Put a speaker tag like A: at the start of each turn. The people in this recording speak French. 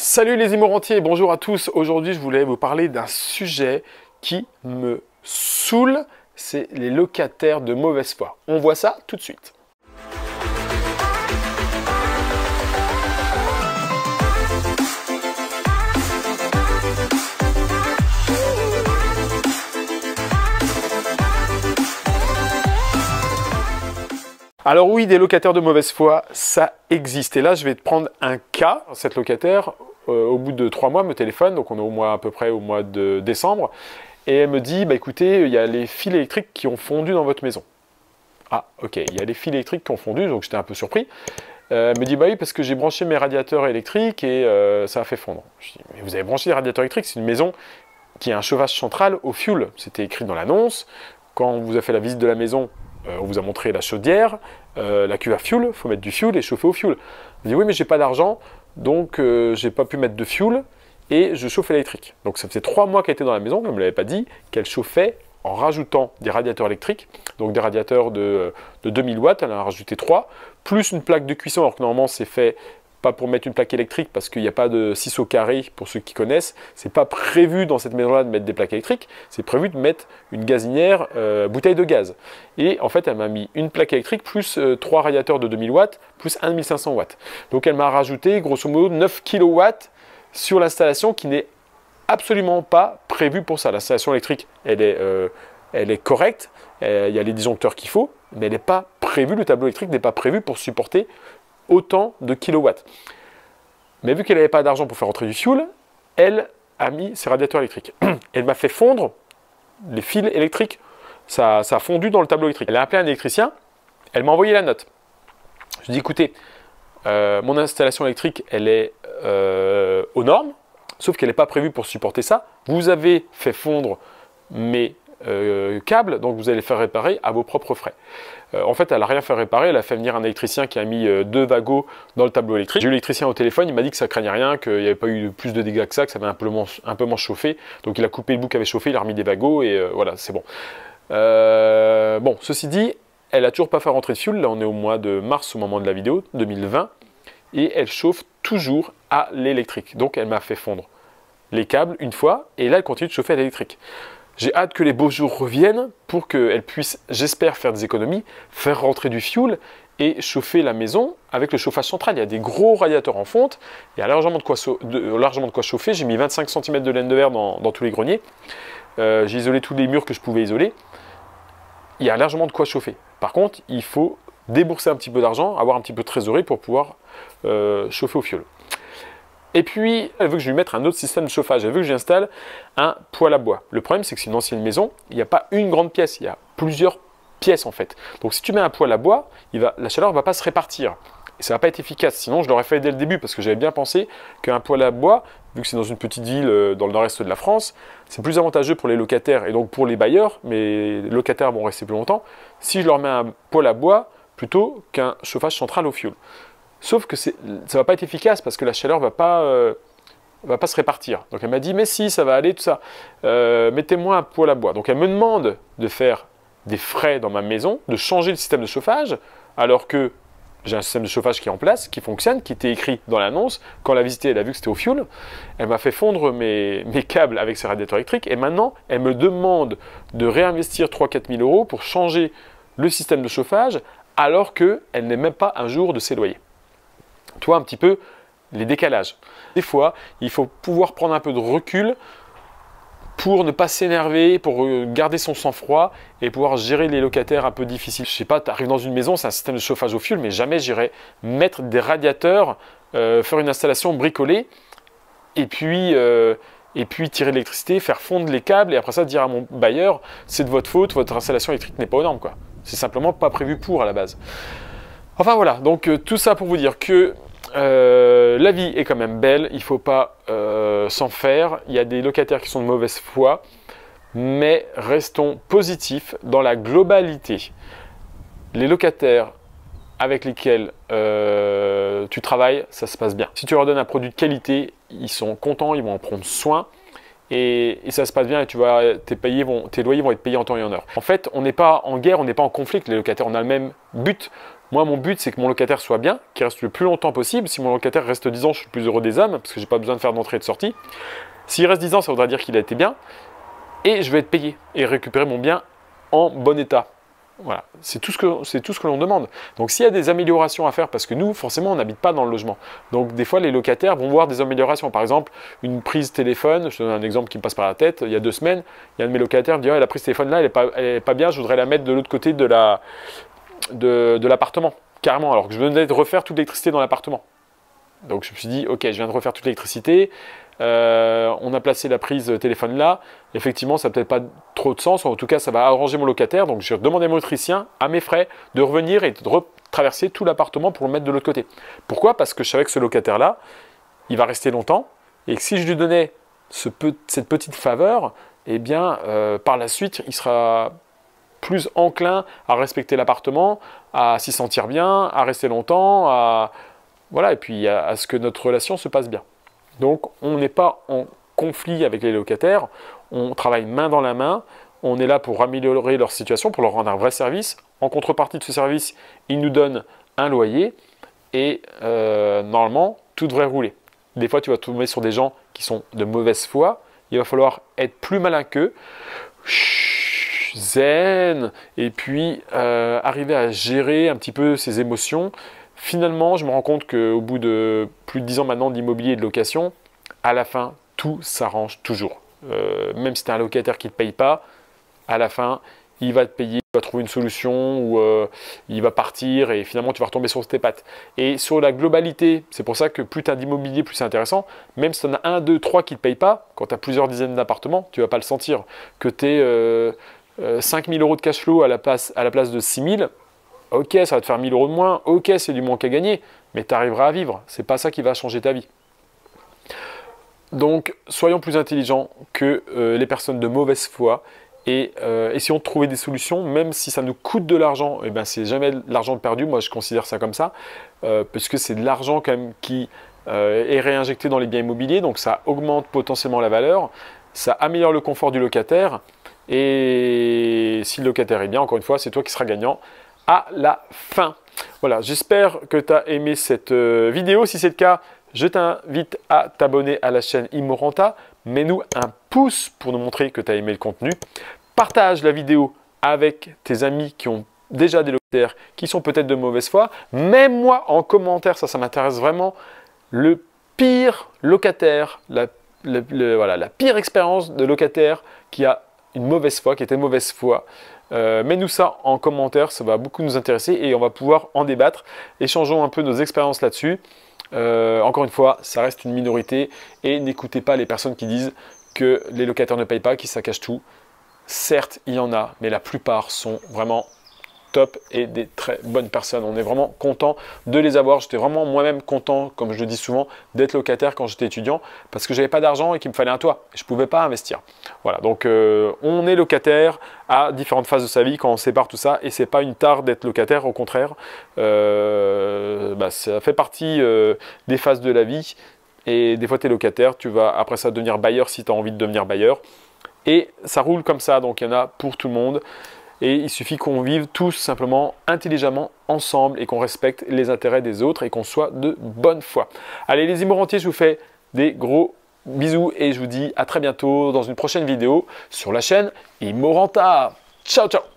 A: Salut les immorantiers, bonjour à tous. Aujourd'hui, je voulais vous parler d'un sujet qui me saoule, c'est les locataires de mauvaise foi. On voit ça tout de suite. Alors oui, des locataires de mauvaise foi, ça existe. Et là, je vais te prendre un cas. Cette locataire, au bout de 3 mois, me téléphone, donc on est à peu près au mois de décembre, et elle me dit, bah écoutez, il y a les fils électriques qui ont fondu dans votre maison. Ah, ok, il y a les fils électriques qui ont fondu, donc j'étais un peu surpris. Elle me dit, bah oui, parce que j'ai branché mes radiateurs électriques et ça a fait fondre. Je dis, mais vous avez branché des radiateurs électriques, c'est une maison qui a un chauffage central au fioul. C'était écrit dans l'annonce. Quand on vous a fait la visite de la maison, on vous a montré la chaudière, la cuve à fioul, il faut mettre du fioul et chauffer au fioul. On dit oui, mais j'ai pas d'argent, donc j'ai pas pu mettre de fioul et je chauffe électrique. Donc ça faisait 3 mois qu'elle était dans la maison, elle ne me l'avait pas dit, qu'elle chauffait en rajoutant des radiateurs électriques, donc des radiateurs de 2000 watts, elle en a rajouté 3, plus une plaque de cuisson, alors que normalement c'est fait pas pour mettre une plaque électrique parce qu'il n'y a pas de ciseaux carrés, pour ceux qui connaissent. C'est pas prévu dans cette maison-là de mettre des plaques électriques, c'est prévu de mettre une gazinière bouteille de gaz. Et en fait, elle m'a mis une plaque électrique plus 3 radiateurs de 2000 watts plus 1500 watts. Donc elle m'a rajouté grosso modo 9 kW sur l'installation qui n'est absolument pas prévue pour ça. L'installation électrique, elle est correcte, il y a les disjoncteurs qu'il faut, mais elle n'est pas prévue, le tableau électrique n'est pas prévu pour supporter autant de kilowatts. Mais vu qu'elle n'avait pas d'argent pour faire rentrer du fioul, elle a mis ses radiateurs électriques. Elle m'a fait fondre les fils électriques. Ça a fondu dans le tableau électrique. Elle a appelé un électricien, elle m'a envoyé la note. Je lui ai dit, écoutez, mon installation électrique, elle est aux normes, sauf qu'elle n'est pas prévue pour supporter ça. Vous avez fait fondre mes câbles, donc vous allez les faire réparer à vos propres frais. En fait, elle n'a rien fait réparer, elle a fait venir un électricien qui a mis 2 wagots dans le tableau électrique. J'ai eu l'électricien au téléphone, il m'a dit que ça craignait rien, qu'il n'y avait pas eu plus de dégâts que ça avait un peu moins chauffé. Donc il a coupé le bout qui avait chauffé, il a remis des wagots et voilà, c'est bon. Bon, ceci dit, elle n'a toujours pas fait rentrer de fioul, là on est au mois de mars au moment de la vidéo, 2020, et elle chauffe toujours à l'électrique. Donc elle m'a fait fondre les câbles une fois, et là elle continue de chauffer à l'électrique. J'ai hâte que les beaux jours reviennent pour qu'elle puisse, j'espère, faire des économies, faire rentrer du fioul et chauffer la maison avec le chauffage central. Il y a des gros radiateurs en fonte, il y a largement de quoi chauffer. J'ai mis 25 cm de laine de verre dans tous les greniers. J'ai isolé tous les murs que je pouvais isoler. Il y a largement de quoi chauffer. Par contre, il faut débourser un petit peu d'argent, avoir un petit peu de trésorerie pour pouvoir chauffer au fioul. Et puis, elle veut que je lui mette un autre système de chauffage. Elle veut que j'installe un poêle à bois. Le problème, c'est que c'est une ancienne maison. Il n'y a pas une grande pièce. Il y a plusieurs pièces, en fait. Donc, si tu mets un poêle à bois, la chaleur ne va pas se répartir. Et ça ne va pas être efficace. Sinon, je l'aurais fait dès le début parce que j'avais bien pensé qu'un poêle à bois, vu que c'est dans une petite ville dans le nord-est de la France, c'est plus avantageux pour les locataires et donc pour les bailleurs. Mais les locataires vont rester plus longtemps si je leur mets un poêle à bois plutôt qu'un chauffage central au fioul. Sauf que ça ne va pas être efficace parce que la chaleur ne va pas se répartir. Donc elle m'a dit, mais si, ça va aller, tout ça. Mettez-moi un poêle à bois. Donc elle me demande de faire des frais dans ma maison, de changer le système de chauffage, alors que j'ai un système de chauffage qui est en place, qui fonctionne, qui était écrit dans l'annonce. Quand elle a visité, elle a vu que c'était au fioul. Elle m'a fait fondre mes câbles avec ses radiateurs électriques. Et maintenant, elle me demande de réinvestir 3 000 à 4 000 € pour changer le système de chauffage, alors qu'elle n'est même pas un jour de ses loyers. Tu vois un petit peu les décalages. Des fois, il faut pouvoir prendre un peu de recul pour ne pas s'énerver, pour garder son sang-froid et pouvoir gérer les locataires un peu difficiles. Je sais pas, tu arrives dans une maison, c'est un système de chauffage au fioul, mais jamais j'irai mettre des radiateurs, faire une installation bricolée et puis tirer l'électricité, faire fondre les câbles et après ça dire à mon bailleur, c'est de votre faute, votre installation électrique n'est pas aux normes, quoi. C'est simplement pas prévu pour à la base. Enfin voilà, donc tout ça pour vous dire que la vie est quand même belle, il ne faut pas s'en faire. Il y a des locataires qui sont de mauvaise foi, mais restons positifs dans la globalité. Les locataires avec lesquels tu travailles, ça se passe bien. Si tu leur donnes un produit de qualité, ils sont contents, ils vont en prendre soin. Et ça se passe bien et tes loyers vont être payés en temps et en heure. En fait, on n'est pas en guerre, on n'est pas en conflit avec les locataires, on a le même but. Moi, mon but, c'est que mon locataire soit bien, qu'il reste le plus longtemps possible. Si mon locataire reste 10 ans, je suis le plus heureux des hommes, parce que j'ai pas besoin de faire d'entrée et de sortie. S'il reste 10 ans, ça voudra dire qu'il a été bien. Et je vais être payé et récupérer mon bien en bon état. Voilà, c'est tout ce que l'on demande. Donc s'il y a des améliorations à faire, parce que nous, forcément, on n'habite pas dans le logement. Donc des fois, les locataires vont voir des améliorations. Par exemple, une prise téléphone, je te donne un exemple qui me passe par la tête, il y a 2 semaines, il y a un de mes locataires qui me dit « la prise téléphone là, elle est pas bien, je voudrais la mettre de l'autre côté de l'appartement. » Carrément, alors que je venais de refaire toute l'électricité dans l'appartement. Donc je me suis dit « Ok, je viens de refaire toute l'électricité. » on a placé la prise téléphone là, effectivement ça n'a peut-être pas trop de sens, en tout cas ça va arranger mon locataire, donc j'ai demandé à mon électricien, à mes frais, de revenir et de traverser tout l'appartement pour le mettre de l'autre côté. Pourquoi? Parce que je savais que ce locataire là, il va rester longtemps, et que si je lui donnais cette petite faveur, eh bien par la suite il sera plus enclin à respecter l'appartement, à s'y sentir bien, à rester longtemps, voilà, et puis à ce que notre relation se passe bien. Donc, on n'est pas en conflit avec les locataires, on travaille main dans la main, on est là pour améliorer leur situation, pour leur rendre un vrai service. En contrepartie de ce service, ils nous donnent un loyer et normalement, tout devrait rouler. Des fois, tu vas tomber sur des gens qui sont de mauvaise foi, il va falloir être plus malin qu'eux, zen, et puis arriver à gérer un petit peu ses émotions. Finalement, je me rends compte qu'au bout de plus de 10 ans maintenant d'immobilier et de location, à la fin, tout s'arrange toujours. Même si tu as un locataire qui ne te paye pas, à la fin, il va te payer, il va trouver une solution ou il va partir et finalement, tu vas retomber sur tes pattes. Et sur la globalité, c'est pour ça que plus tu as d'immobilier, plus c'est intéressant. Même si tu en as 1, 2, 3 qui ne te payent pas, quand tu as plusieurs dizaines d'appartements, tu ne vas pas le sentir. Que tu aies 5 000 € de cash flow à la place de 6 000, ok, ça va te faire 1 000 € de moins, ok, c'est du manque à gagner, mais tu arriveras à vivre. Ce n'est pas ça qui va changer ta vie. Donc, soyons plus intelligents que les personnes de mauvaise foi et essayons de trouver des solutions, même si ça nous coûte de l'argent. Eh ben, c'est jamais de l'argent perdu, moi je considère ça comme ça, parce que c'est de l'argent quand même qui est réinjecté dans les biens immobiliers, donc ça augmente potentiellement la valeur, ça améliore le confort du locataire, et si le locataire est bien, encore une fois, c'est toi qui seras gagnant à la fin. Voilà, j'espère que tu as aimé cette vidéo. Si c'est le cas, je t'invite à t'abonner à la chaîne Immorenta. Mets-nous un pouce pour nous montrer que tu as aimé le contenu. Partage la vidéo avec tes amis qui ont déjà des locataires qui sont peut-être de mauvaise foi. Mets-moi en commentaire, ça m'intéresse vraiment, le pire locataire, la pire expérience de locataire qui a une mauvaise foi, qui était de mauvaise foi. Mets-nous ça en commentaire, ça va beaucoup nous intéresser et on va pouvoir en débattre. Échangeons un peu nos expériences là-dessus. Encore une fois, ça reste une minorité et n'écoutez pas les personnes qui disent que les locataires ne payent pas, qui saccagent tout. Certes, il y en a, mais la plupart sont vraiment top et des très bonnes personnes. On est vraiment content de les avoir. J'étais vraiment moi-même content, comme je le dis souvent, d'être locataire quand j'étais étudiant parce que j'avais pas d'argent et qu'il me fallait un toit. Je pouvais pas investir. Voilà, donc on est locataire à différentes phases de sa vie quand on sépare tout ça et c'est pas une tare d'être locataire, au contraire. Ça fait partie des phases de la vie et des fois tu es locataire, tu vas après ça devenir bailleur si tu as envie de devenir bailleur. Et ça roule comme ça, donc il y en a pour tout le monde. Et il suffit qu'on vive tous simplement intelligemment ensemble et qu'on respecte les intérêts des autres et qu'on soit de bonne foi. Allez les immorentiers, je vous fais des gros bisous et je vous dis à très bientôt dans une prochaine vidéo sur la chaîne Immorenta. Ciao, ciao!